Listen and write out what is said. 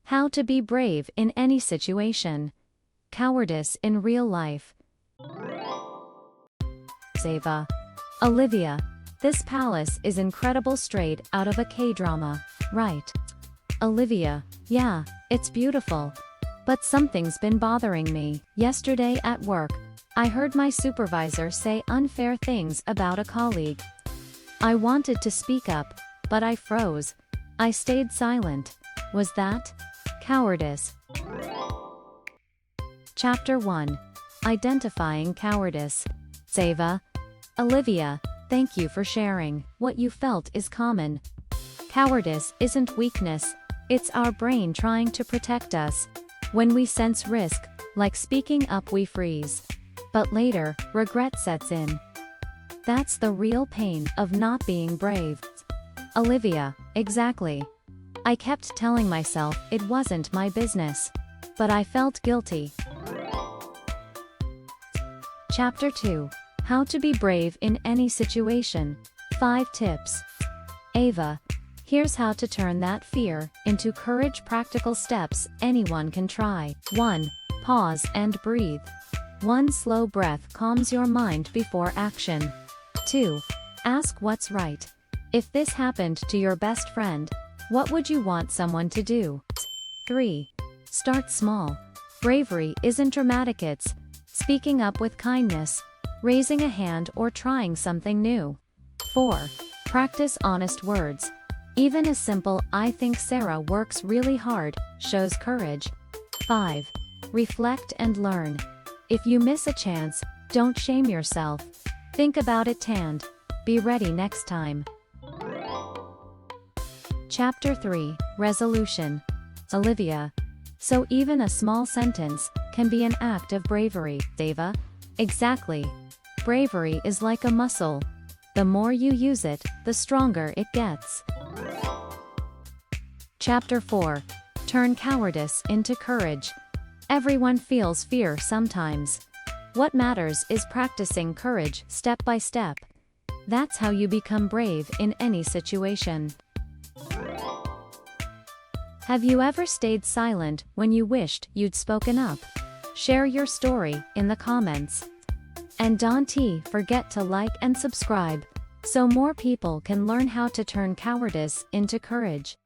How to be brave in any situation. Cowardice in real life. Ava. Olivia. This palace is incredible, straight out of a K-drama, right? Olivia. Yeah, it's beautiful. But something's been bothering me. Yesterday at work, I heard my supervisor say unfair things about a colleague. I wanted to speak up, but I froze. I stayed silent. Was that cowardice? Chapter 1. Identifying cowardice. Ava. Olivia, thank you for sharing. What you felt is common. Cowardice isn't weakness, it's our brain trying to protect us. When we sense risk, like speaking up, we freeze. But later, regret sets in. That's the real pain of not being brave. Olivia, exactly. I kept telling myself it wasn't my business. But I felt guilty. Chapter 2. How to be brave in any situation. 5 tips. Ava. Here's how to turn that fear into courage. Practical steps anyone can try. 1. Pause and breathe. 1 slow breath calms your mind before action. 2. Ask what's right. If this happened to your best friend, what would you want someone to do? 3. Start small. Bravery isn't dramatic, it's speaking up with kindness, raising a hand, or trying something new. 4. Practice honest words. Even a simple "I think Sarah works really hard" shows courage. 5. Reflect and learn. If you miss a chance, don't shame yourself. Think about it and be ready next time. Chapter 3. Resolution. Olivia. So even a small sentence can be an act of bravery, Ava? Exactly. Bravery is like a muscle. The more you use it, the stronger it gets. Chapter 4. Turn cowardice into courage. Everyone feels fear sometimes. What matters is practicing courage step by step. That's how you become brave in any situation. Have you ever stayed silent when you wished you'd spoken up? Share your story in the comments. And don't forget to like and subscribe, so more people can learn how to turn cowardice into courage.